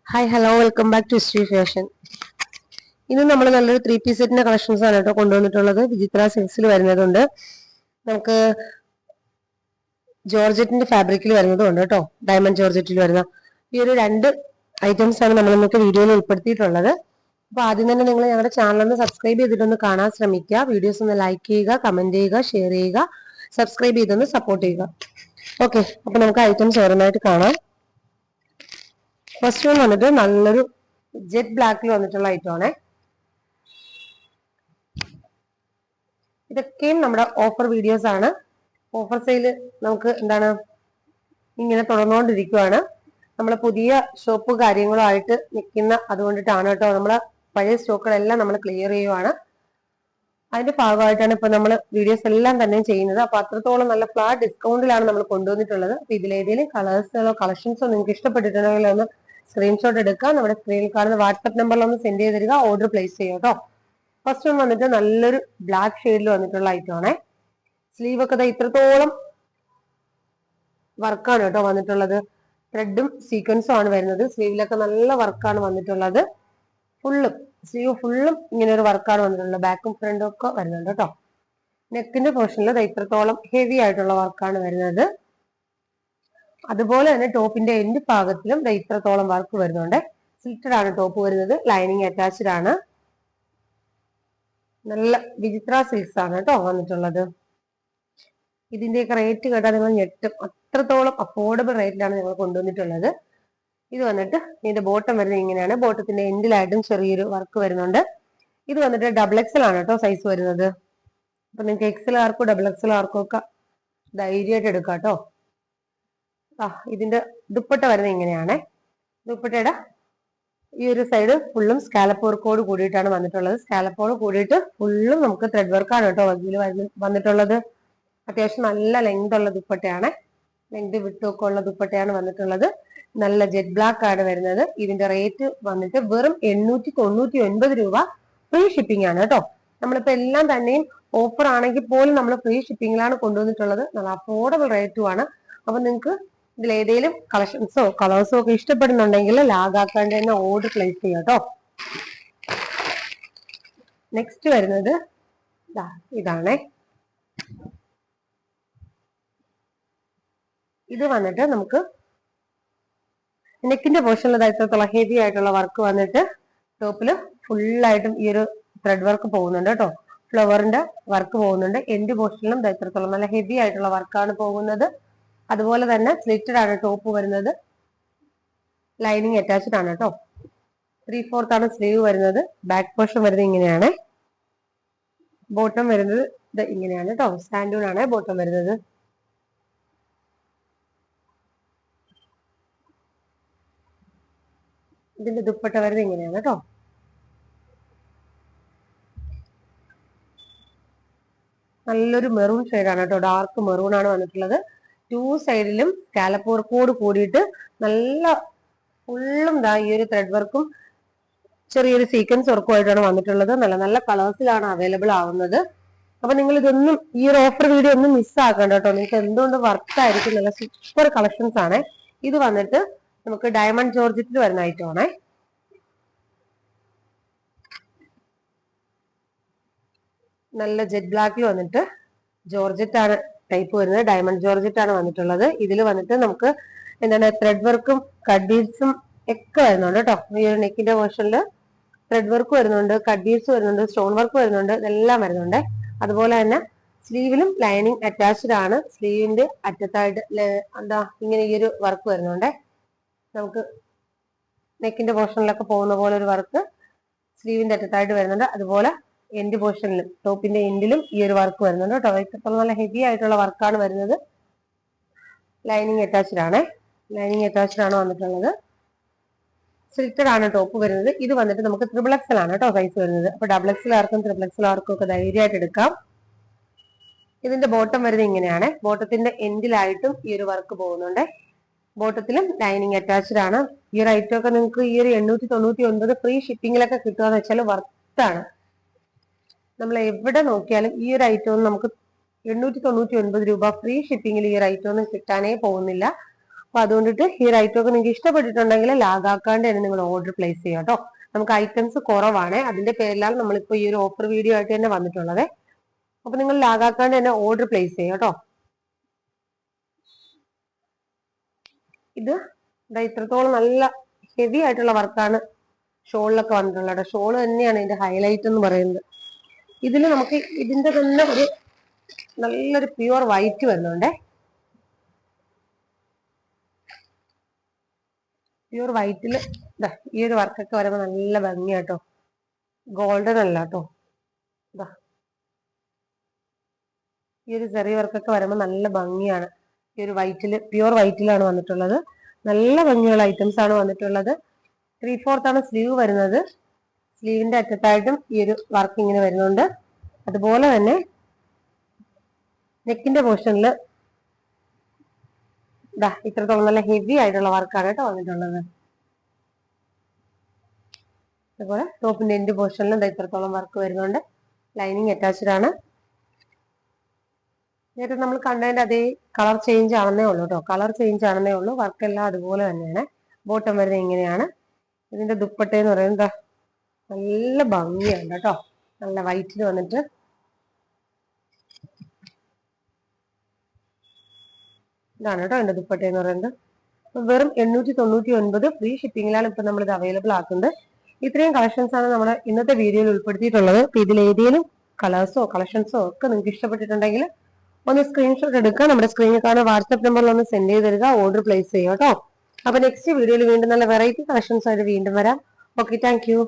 Hi hello welcome back to history fashion. ഇന്ന് നമ്മൾ നല്ലൊരു 3 പീസ് സെറ്റിന്റെ കളക്ഷൻസ് ആണ് കേട്ടോ കൊണ്ടുവന്നിട്ടുള്ളത്. വിചിത്ര സിൽക്സിൽ വരുന്നതുണ്ട്, നമുക്ക് ജോർജറ്റിന്റെ ഫാബ്രിക്കിൽ വരുന്നതുണ്ട് കേട്ടോ. ഡയമണ്ട് ജോർജറ്റിൽ വരുന്ന ഈ ഒരു രണ്ട് ഐറ്റംസ് ആണ് നമ്മൾ ഇന്നത്തെ വീഡിയോയിൽ ഉൾപ്പെടുത്തിയിട്ടുള്ളത്. അപ്പൊ ആദ്യം തന്നെ നിങ്ങൾ ഞങ്ങളുടെ ചാനൽ ഒന്ന് സബ്സ്ക്രൈബ് ചെയ്തിട്ടൊന്ന് കാണാൻ ശ്രമിക്കുക. വീഡിയോസ് ഒന്ന് ലൈക്ക് ചെയ്യുക, കമന്റ് ചെയ്യുക, ഷെയർ ചെയ്യുക, സബ്സ്ക്രൈബ് ചെയ്തൊന്ന് സപ്പോർട്ട് ചെയ്യുക. ഓക്കെ, അപ്പൊ നമുക്ക് ഐറ്റംസ് ഓരോന്നായിട്ട് കാണാം. ഫസ്റ്റ് വൺ വന്നിട്ട് നല്ലൊരു ജെറ്റ് ബ്ലാക്കിൽ വന്നിട്ടുള്ള ഐറ്റം ആണ്. ഇതൊക്കെയും നമ്മുടെ ഓഫർ വീഡിയോസ് ആണ്. ഓഫർ സെയിൽ നമുക്ക് എന്താണ് ഇങ്ങനെ തുടർന്നുകൊണ്ടിരിക്കുവാണ്. നമ്മളെ പുതിയ ഷോപ്പ് കാര്യങ്ങളുമായിട്ട് നിൽക്കുന്ന അതുകൊണ്ടിട്ടാണ് കേട്ടോ. നമ്മളെ പഴയ സ്റ്റോക്കുകളെല്ലാം നമ്മൾ ക്ലിയർ ചെയ്യുവാണ്. അതിന്റെ ഭാഗമായിട്ടാണ് ഇപ്പൊ നമ്മൾ വീഡിയോസ് എല്ലാം തന്നെ ചെയ്യുന്നത്. അപ്പൊ അത്രത്തോളം നല്ല ഫ്ലാറ്റ് ഡിസ്കൗണ്ടിലാണ് നമ്മൾ കൊണ്ടുവന്നിട്ടുള്ളത്. അപ്പൊ ഇതിലേതെങ്കിലും കളേഴ്സോ കളക്ഷൻസോ നിങ്ങൾക്ക് ഇഷ്ടപ്പെട്ടിട്ടുണ്ടെങ്കിൽ ഒന്ന് സ്ക്രീൻഷോട്ട് എടുക്കുക, നമ്മുടെ സ്ക്രീനിൽ കാണുന്ന വാട്സ്ആപ്പ് നമ്പറിൽ ഒന്ന് സെൻഡ് ചെയ്ത് തരിക, ഓർഡർ പ്ലേസ് ചെയ്യുക കേട്ടോ. ഫസ്റ്റ് വൺ വന്നിട്ട് നല്ലൊരു ബ്ലാക്ക് ഷെയ്ഡിൽ വന്നിട്ടുള്ള ഐറ്റം ആണ്. സ്ലീവ് ഒക്കെ ഇത്രത്തോളം വർക്കാണ് കേട്ടോ വന്നിട്ടുള്ളത്. ത്രെഡും സീക്വൻസും ആണ് വരുന്നത്. സ്ലീവിലൊക്കെ നല്ല വർക്കാണ് വന്നിട്ടുള്ളത്. സ്ലീവ് ഫുള്ളും ഇങ്ങനെ ഒരു വർക്കാണ് വന്നിട്ടുള്ളത്. ബാക്കും ഫ്രണ്ടും ഒക്കെ വരുന്നുണ്ട് കേട്ടോ. നെക്കിന്റെ പോർഷനിൽ ഇത്രത്തോളം ഹെവി ആയിട്ടുള്ള വർക്കാണ് വരുന്നത്. അതുപോലെ തന്നെ ടോപ്പിന്റെ എൻഡ് ഭാഗത്തിലും ഇത്രത്തോളം വർക്ക് വരുന്നുണ്ട്. സ്ലിറ്റഡ് ആണ് ടോപ്പ് വരുന്നത്. ലൈനിങ് അറ്റാച്ച്ഡ് ആണ്. നല്ല വിചിത്ര സിൽക്സ് ആണ് കേട്ടോ വന്നിട്ടുള്ളത്. ഇതിന്റെയൊക്കെ റേറ്റ് കേട്ടാൽ നിങ്ങൾ ഞെട്ടും. അത്രത്തോളം അഫോർഡബിൾ റേറ്റിലാണ് ഞങ്ങൾ കൊണ്ടുവന്നിട്ടുള്ളത്. ഇത് വന്നിട്ട് ഇതിന്റെ ബോട്ടം വരുന്നത് ഇങ്ങനെയാണ്. ബോട്ടത്തിന്റെ എൻഡിലായിട്ടും ചെറിയൊരു വർക്ക് വരുന്നുണ്ട്. ഇത് വന്നിട്ട് ഡബിൾ എക്സൽ ആണ് കേട്ടോ സൈസ് വരുന്നത്. അപ്പൊ നിങ്ങൾക്ക് എക്സൽ ആർക്കോ ഡബിൾ എക്സൽ ആർക്കോ ഒക്കെ ധൈര്യമായിട്ട് എടുക്കാം കേട്ടോ. ഇതിന്റെ ദുപ്പട്ട വരുന്നത് ഇങ്ങനെയാണ്. ദുപ്പട്ടയുടെ ഈ ഒരു സൈഡ് ഫുള്ളും സ്കാലപ്പ് വർക്കോട് കൂടിയിട്ടാണ് വന്നിട്ടുള്ളത്. സ്കാലപ്പോട് കൂടിയിട്ട് ഫുള്ളും നമുക്ക് ത്രെഡ് വർക്കാണ് കേട്ടോ ഇതിൽ വന്നിട്ടുള്ളത്. അത്യാവശ്യം നല്ല ലെങ്ത് ഉള്ള ദുപ്പട്ടയാണ്. ലെങ്ത് വിട്ടൊക്കെ ഉള്ള ദുപ്പട്ടയാണ് വന്നിട്ടുള്ളത്. നല്ല ജെറ്റ് ബ്ലാക്ക് ആണ് വരുന്നത്. ഇതിന്റെ റേറ്റ് വന്നിട്ട് വെറും 899 രൂപ. ഫ്രീ ഷിപ്പിംഗ് ആണ് കേട്ടോ. നമ്മളിപ്പോ എല്ലാം തന്നെയും ഓഫർ ആണെങ്കിൽ പോലും നമ്മൾ ഫ്രീ ഷിപ്പിംഗിലാണ് കൊണ്ടുവന്നിട്ടുള്ളത്. നല്ല അഫോർഡബിൾ റേറ്റും ആണ്. അപ്പൊ നിങ്ങൾക്ക് ഇതിൽ ഏതെങ്കിലും കളക്ഷൻസോ കളേഴ്സോ ഒക്കെ ഇഷ്ടപ്പെടുന്നുണ്ടെങ്കിൽ ലാഗാക്കാണ്ട് തന്നെ ഓർഡർ പ്ലേസ് ചെയ്യാം കേട്ടോ. നെക്സ്റ്റ് വരുന്നത് ഇതാണേ. ഇത് വന്നിട്ട് നമുക്ക് നെക്കിന്റെ പോർഷനിൽ ഹെവി ആയിട്ടുള്ള വർക്ക് വന്നിട്ട് ടോപ്പില് ഫുള്ളായിട്ടും ഈ ഒരു ത്രെഡ് വർക്ക് പോകുന്നുണ്ട് കേട്ടോ. ഫ്ലവറിന്റെ വർക്ക് പോകുന്നുണ്ട്. എൻഡ് പോർഷനിലും ഇത്രത്തോളം നല്ല ഹെവി ആയിട്ടുള്ള വർക്കാണ് പോകുന്നത്. അതുപോലെ തന്നെ സ്ലിറ്റഡ് ആണ് ടോപ്പ് വരുന്നത്. ലൈനിങ് അറ്റാച്ച്ഡ് ആണ് കേട്ടോ. 3/4 ആണ് സ്ലീവ് വരുന്നത്. ബാക്ക് പോർഷൻ വരുന്നത് ഇങ്ങനെയാണ്. ബോട്ടം വരുന്നത് ഇങ്ങനെയാണ് കേട്ടോ. സാൻഡൂൺ ആണ് ബോട്ടം വരുന്നത്. ഇതിന്റെ ദുപ്പട്ട വരുന്നത് ഇങ്ങനെയാണ് കേട്ടോ. നല്ലൊരു മെറൂൺ ഷെയ്ഡാണ് കേട്ടോ. ഡാർക്ക് മെറൂൺ ആണ് വന്നിട്ടുള്ളത്. 2 സൈഡിലും സ്കാലപ്പ് വർക്കോട് കൂടിയിട്ട് നല്ല ഫുള്ളും ഈ ഒരു ത്രെഡ് വർക്കും ചെറിയൊരു സീക്വൻസ് വർക്കും ആയിട്ടാണ് വന്നിട്ടുള്ളത്. നല്ല നല്ല കളേഴ്സിലാണ് അവൈലബിൾ ആവുന്നത്. അപ്പൊ നിങ്ങൾ ഇതൊന്നും ഈ ഒരു ഓഫർ വീഡിയോ ഒന്നും മിസ് ആക്കണ്ട കേട്ടോ. നിങ്ങൾക്ക് എന്തുകൊണ്ട് വർക്ക് ആയിരിക്കും. നല്ല സൂപ്പർ കളക്ഷൻസ് ആണ്. ഇത് വന്നിട്ട് നമുക്ക് ഡയമണ്ട് ജോർജറ്റിൽ വരുന്ന ഐറ്റം ആണ്. നല്ല ജെറ്റ് ബ്ലാക്കിൽ വന്നിട്ട് ജോർജറ്റ് ആണ് ടൈപ്പ് വരുന്നത്. ഡയമണ്ട് ജോർജറ്റ് ആണ് വന്നിട്ടുള്ളത്. ഇതിൽ വന്നിട്ട് നമുക്ക് എന്താണ് ത്രെഡ് വർക്കും കട്ട് ബീഡ്സും ഒക്കെ വരുന്നുണ്ട് കേട്ടോ. ഈ ഒരു നെക്കിന്റെ പോർഷനിൽ ത്രെഡ് വർക്ക് വരുന്നുണ്ട്, കട്ട് ബീഡ്സ് വരുന്നുണ്ട്, സ്റ്റോൺ വർക്ക് വരുന്നുണ്ട്, ഇതെല്ലാം വരുന്നുണ്ട്. അതുപോലെ തന്നെ സ്ലീവിലും ലൈനിങ് അറ്റാച്ച്ഡ് ആണ്. സ്ലീവിന്റെ അറ്റത്തായിട്ട് ഇങ്ങനെ ഈ ഒരു വർക്ക് വരുന്നുണ്ട്. നമുക്ക് നെക്കിന്റെ പോർഷനിലൊക്കെ പോകുന്ന പോലെ ഒരു വർക്ക് സ്ലീവിന്റെ അറ്റത്തായിട്ട് വരുന്നുണ്ട്. അതുപോലെ എൻഡ് പോർഷനിലും ടോപ്പിന്റെ എൻഡിലും ഈ ഒരു വർക്ക് വരുന്നുണ്ട് കേട്ടോ. ഇത്രത്തോളം നല്ല ഹെവി ആയിട്ടുള്ള വർക്കാണ് വരുന്നത്. ലൈനിങ് അറ്റാച്ച്ഡ് ആണ്. ലൈനിങ് അറ്റാച്ച്ഡ് ആണ് വന്നിട്ടുള്ളത്. സ്ലിറ്റഡ് ആണ് ടോപ്പ് വരുന്നത്. ഇത് വന്നിട്ട് നമുക്ക് XXL ആണ് കേട്ടോ സൈസ് വരുന്നത്. അപ്പൊ XXL ആർക്കും XXL ആർക്കും ഒക്കെ ധൈര്യമായിട്ട് എടുക്കാം. ഇതിന്റെ ബോട്ടം വരുന്നത് ഇങ്ങനെയാണ്. ബോട്ടത്തിന്റെ എൻഡിലായിട്ടും ഈ ഒരു വർക്ക് പോകുന്നുണ്ട്. ബോട്ടത്തിലും ലൈനിങ് അറ്റാച്ച്ഡ് ആണ്. ഈ ഒരു ഐറ്റം ഒക്കെ നിങ്ങൾക്ക് ഈ ഒരു 899 ഫ്രീ ഷിപ്പിംഗിലൊക്കെ കിട്ടുകയെന്ന് വെച്ചാൽ വർത്താണ്. നമ്മൾ എവിടെ നോക്കിയാലും ഈ ഒരു ഐറ്റം നമുക്ക് 899 രൂപ ഫ്രീ ഷിപ്പിംഗിൽ ഈ ഒരു ഐറ്റം ഒന്നും കിട്ടാനേ പോകുന്നില്ല. അപ്പൊ അതുകൊണ്ടിട്ട് ഈ ഒരു ഐറ്റം ഒക്കെ നിങ്ങൾക്ക് ഇഷ്ടപ്പെട്ടിട്ടുണ്ടെങ്കിൽ ലാഗാക്കാണ്ട് തന്നെ നിങ്ങൾ ഓർഡർ പ്ലേസ് ചെയ്യാം കേട്ടോ. നമുക്ക് ഐറ്റംസ് കുറവാണ്, അതിന്റെ പേരിലാണ് നമ്മളിപ്പോ ഈ ഒരു ഓഫർ വീഡിയോ ആയിട്ട് തന്നെ വന്നിട്ടുള്ളത്. അപ്പൊ നിങ്ങൾ ലാഗാക്കാണ്ട് തന്നെ ഓർഡർ പ്ലേസ് ചെയ്യാം കേട്ടോ. ഇത് ഇത്രത്തോളം നല്ല ഹെവി ആയിട്ടുള്ള വർക്കാണ് ഷോളിലൊക്കെ വന്നിട്ടുള്ളത്. ഷോൾ തന്നെയാണ് ഇതിന്റെ ഹൈലൈറ്റ് എന്ന് പറയുന്നത്. ഇതിൽ നമുക്ക് ഇതിന്റെ തന്നെ ഒരു നല്ലൊരു പ്യുവർ വൈറ്റ് വരുന്നുണ്ടേ. പ്യുവർ വൈറ്റില് ഈ ഒരു വർക്കൊക്കെ വരുമ്പോൾ നല്ല ഭംഗിയാട്ടോ. ഗോൾഡൻ അല്ല കേട്ടോ, ഈ ഒരു ചെറിയ വർക്കൊക്കെ വരുമ്പോൾ നല്ല ഭംഗിയാണ്. ഈ ഒരു വൈറ്റില്, പ്യുവർ വൈറ്റിലാണ് വന്നിട്ടുള്ളത്. നല്ല ഭംഗിയുള്ള ഐറ്റംസ് ആണ് വന്നിട്ടുള്ളത്. 3/4 ആണ് സ്ലീവ് വരുന്നത്. സ്ലീവിന്റെ അറ്റത്തായിട്ടും ഈ ഒരു വർക്ക് ഇങ്ങനെ വരുന്നുണ്ട്. അതുപോലെ തന്നെ നെക്കിന്റെ പോർഷനിൽ ഇത്രത്തോളം നല്ല ഹെവി ആയിട്ടുള്ള വർക്കാണ് കേട്ടോ വന്നിട്ടുള്ളത്. അതുപോലെ ടോപ്പിന്റെ എൻഡ് പോർഷനിലും ഇത്രത്തോളം വർക്ക് വരുന്നുണ്ട്. ലൈനിങ് അറ്റാച്ച്ഡ് ആണ്. നേരത്തെ നമ്മൾ കണ്ടതിന്റെ അതേ കളർ ചേഞ്ച് ആണെന്നേ ഉള്ളൂ കേട്ടോ, കളർ ചേഞ്ച് ആണെന്നേ ഉള്ളൂ. വർക്കെല്ലാം അതുപോലെ തന്നെയാണ്. ബോട്ടം വരുന്നത് ഇങ്ങനെയാണ്. ഇതിന്റെ ദുപ്പട്ട എന്ന് പറയുന്നത് നല്ല ഭംഗിയാണ് കേട്ടോ, നല്ല വൈറ്റിൽ വന്നിട്ട് ഇതാണ് കേട്ടോ എന്റെ ദുപ്പട്ട എന്ന് പറയുന്നത്. വെറും 899 ഫ്രീ ഷിപ്പിംഗിലാണ് ഇപ്പൊ നമ്മൾ ഇത് അവൈലബിൾ ആക്കുന്നത്. ഇത്രയും കളക്ഷൻസ് ആണ് നമ്മുടെ ഇന്നത്തെ വീഡിയോയിൽ ഉൾപ്പെടുത്തിയിട്ടുള്ളത്. അപ്പൊ ഇതിൽ ഏതെങ്കിലും കളേഴ്സോ കളക്ഷൻസോ ഒക്കെ നിങ്ങൾക്ക് ഇഷ്ടപ്പെട്ടിട്ടുണ്ടെങ്കിൽ ഒന്ന് സ്ക്രീൻഷോട്ട് എടുക്കുക, നമ്മുടെ സ്ക്രീനിൽ കാണുന്ന വാട്സ്ആപ്പ് നമ്പറിൽ ഒന്ന് സെൻഡ് ചെയ്ത് തരിക, ഓർഡർ പ്ലേസ് ചെയ്യുക കേട്ടോ. അപ്പൊ നെക്സ്റ്റ് വീഡിയോയിൽ വീണ്ടും നല്ല വെറൈറ്റി കളക്ഷൻസ് ആയിട്ട് വീണ്ടും വരാം. Okay, thank you.